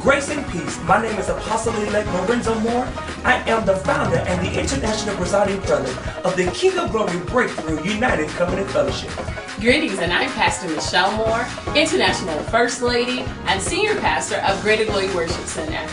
Grace and peace. My name is Apostle-elect Lorenzo Moore. I am the founder and the international presiding brother of the King of Glory Breakthrough United Covenant Fellowship. Greetings, and I'm Pastor Michelle Moore, International First Lady and Senior Pastor of Greater Glory Worship Center.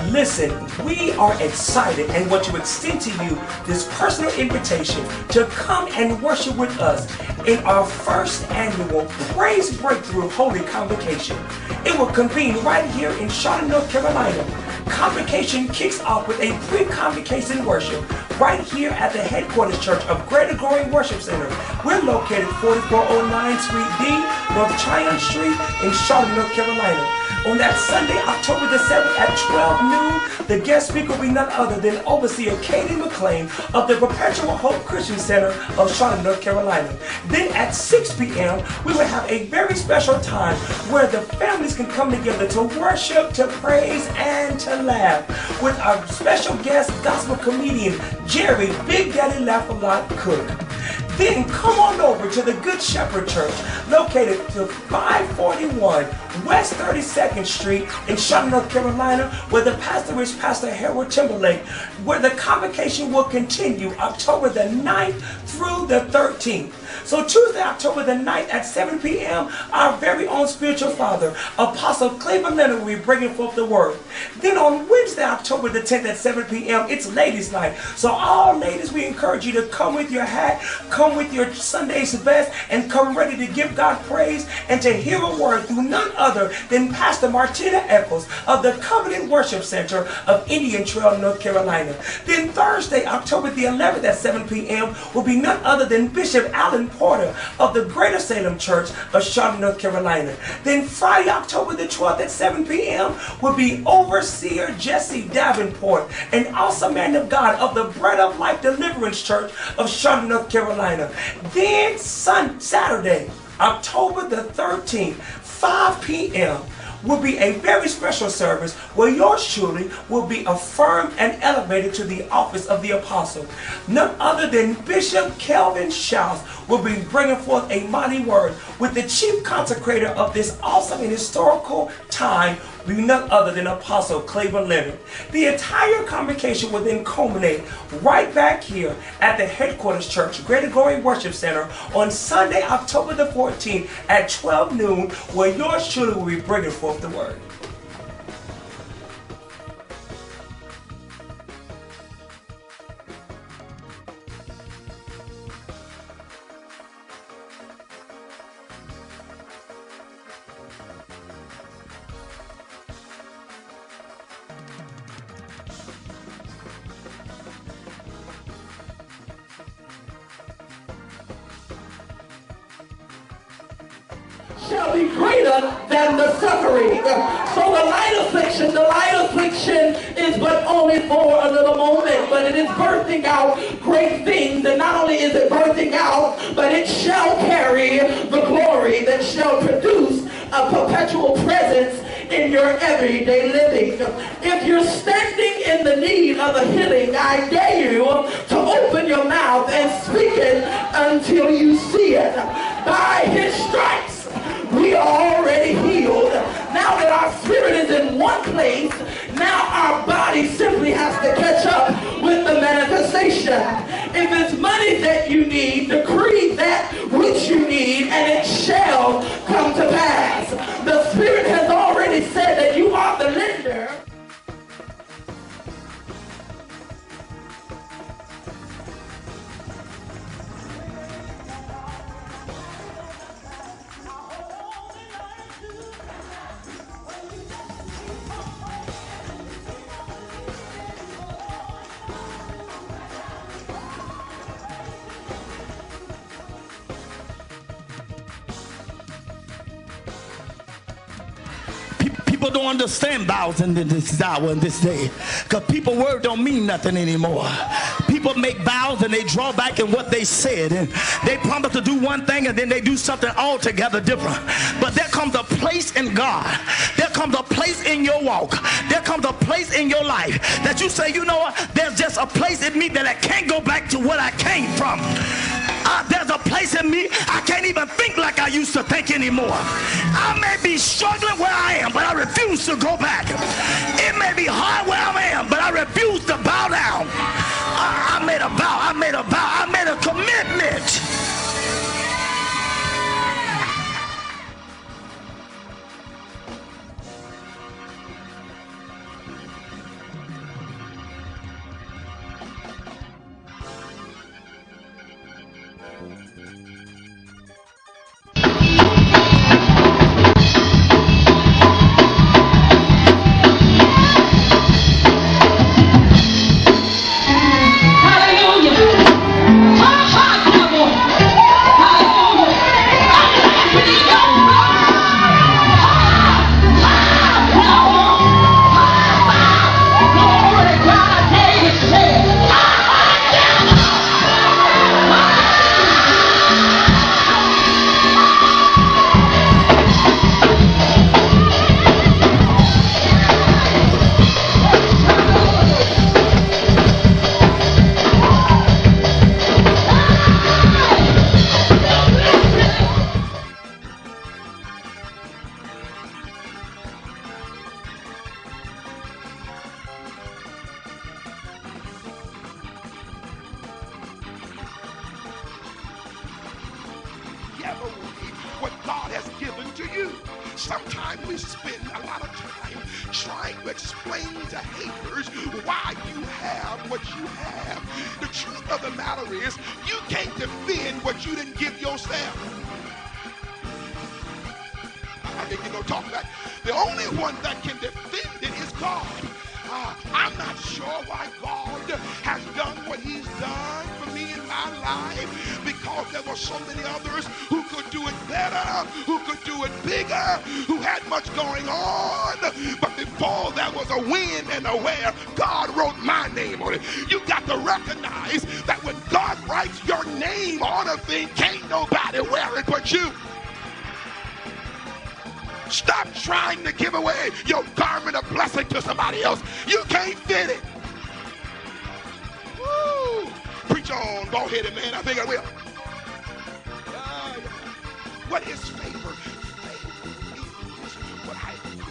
Listen, we are excited and want to extend to you this personal invitation to come and worship with us in our first annual Praise Breakthrough Holy Convocation. It will convene right here in Charlotte, North Carolina. Convocation kicks off with a pre-convocation worship right here at the headquarters church of Greater Glory Worship Center. We're located 4409 Suite D, North Tryon Street in Charlotte, North Carolina. On that Sunday, October the 7th at 12 noon, the guest speaker will be none other than Overseer Katie McLean of the Perpetual Hope Christian Center of Charlotte, North Carolina. Then at 6 p.m., we will have a very special time where the families can come together to worship, to praise, and to laugh with our special guest gospel comedian, Jerry Big Daddy Laugh-A-Lot Cook. Then come on over to the Good Shepherd Church, located to 541 West 32nd Street in Charlotte, North Carolina, where the pastor is Pastor Harold Timberlake, where the convocation will continue October the 9th through the 13th. So Tuesday, October the 9th at 7 p.m., our very own spiritual father, Apostle Cleveland Leonard, will be bringing forth the word. Then on Wednesday, October the 10th at 7 p.m., it's Ladies' Night. So all ladies, we encourage you to come with your hat, come with your Sunday's best, and come ready to give God praise and to hear a word through none other than Pastor Martina Eccles of the Covenant Worship Center of Indian Trail, North Carolina. Then Thursday, October the 11th at 7 p.m. will be none other than Bishop Allen Porter of the Greater Salem Church of Charlotte, North Carolina. Then Friday, October the 12th at 7 p.m. will be Overseer Jesse Davenport, an awesome man of God of the Bread of Life Deliverance Church of Charlotte, North Carolina. Then Saturday, October the 13th, 5 p.m. will be a very special service where yours truly will be affirmed and elevated to the office of the apostle. None other than Bishop Kelvin Schaus will be bringing forth a mighty word with the chief consecrator of this awesome and historical time, will be none other than Apostle Cleveland Leonard. The entire convocation will then culminate right back here at the headquarters church, Greater Glory Worship Center, on Sunday, October the 14th at 12 noon, where yours truly will be bringing forth the word. Shall be greater than the suffering. So the light affliction is but only for a little moment, but it is birthing out great things. And not only is it birthing out, but it shall carry the glory that shall produce a perpetual presence in your everyday living. If you're standing in the need of a healing, I dare you to open your mouth and speak it until you see it. By his stripes, we are already healed. Now that our spirit is in one place, now our body simply has to catch up with the manifestation. If it's money that you need, decree that which you need, and it shall come to pass. The Spirit has already said that you are the lender. People don't understand vows in this hour and this day, because people word don't mean nothing anymore. People make vows and they draw back in what they said, and they promise to do one thing and then they do something altogether different. But there comes a place in God, there comes a place in your walk, there comes a place in your life that you say, you know what, there's just a place in me that I can't go back to what I came from. There's a place in to me, I can't even think like I used to think anymore. I may be struggling where I am, but I refuse to go back. It may be hard where I am, but I refuse to bow down. I made a vow, I made a vow, I made a commitment. What God has given to you. Sometimes we spend a lot of time trying to explain to haters why you have what you have. The truth of the matter is, you can't defend what you didn't give yourself. I think you're going to talk about it. The only one that can defend it is God. I'm not sure why God has done what he's done for me in my life, because there were so many others who could do it better, who could do it bigger, who had much going on. But before there was a when and a where, God wrote my name on it. You got to recognize that when God writes your name on a thing, can't nobody wear it but you. Stop trying to give away your garment of blessing to somebody else. You can't fit it. Woo. Preach on, bald-headed man. I think I will. What is favor? Favor is what I do.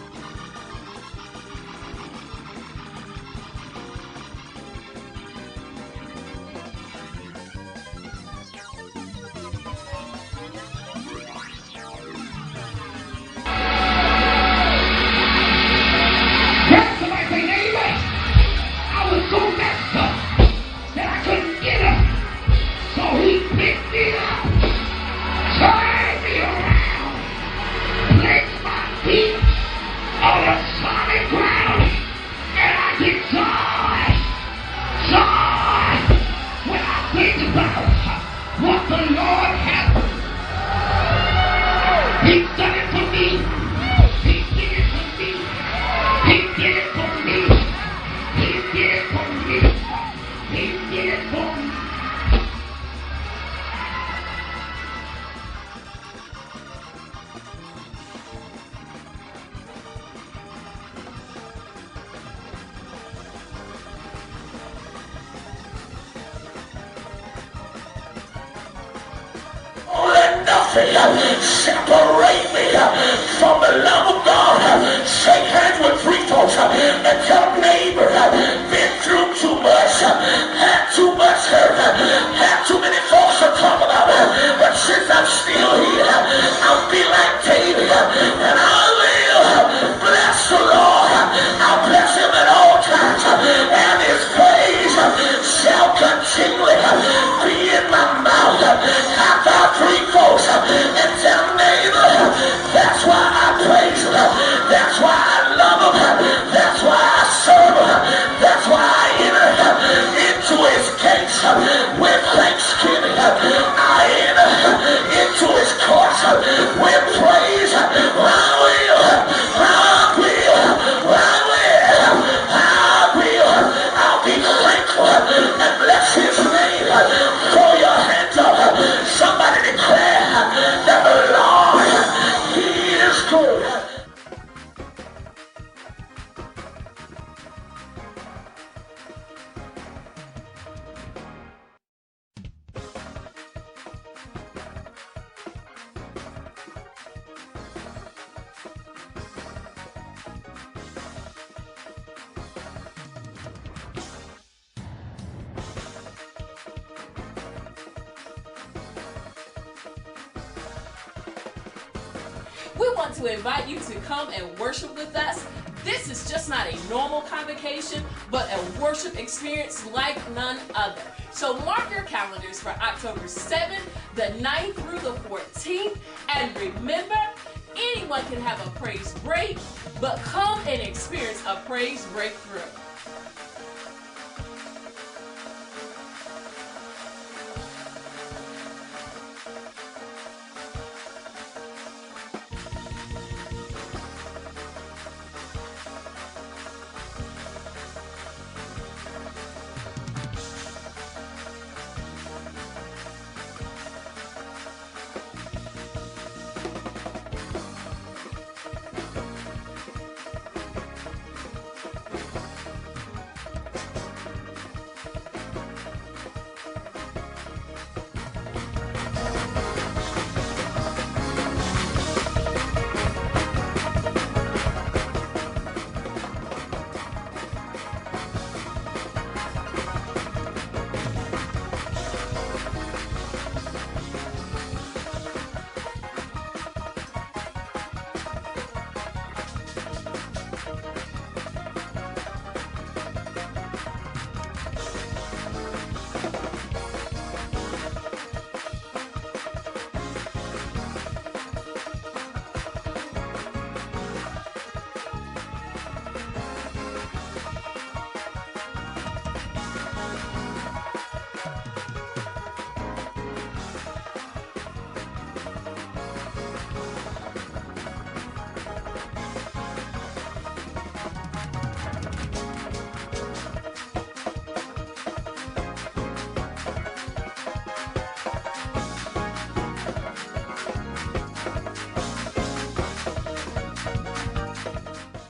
Separate me from the love of God. Shake hands with three folks and tell neighbor, been through too much, had too much hurt, had too many folks to talk about, but since I'm still here, I'll be like David, and I will bless the Lord. I'll bless him at all times, and his praise shall continually be in my mouth. How about three folks and tell neighbor, that's why I praise him, that's why I love him, that's why I serve him, that's why I enter into his gates with thanksgiving, I enter into his courts with praise. I'll be thankful and bless his name. Throw your hands up. Somebody declare that the Lord, he is good. we want to invite you to come and worship with us. This is just not a normal convocation, but a worship experience like none other. So mark your calendars for October 7th, the 9th through the 14th. And remember, anyone can have a praise break, but come and experience a praise breakthrough.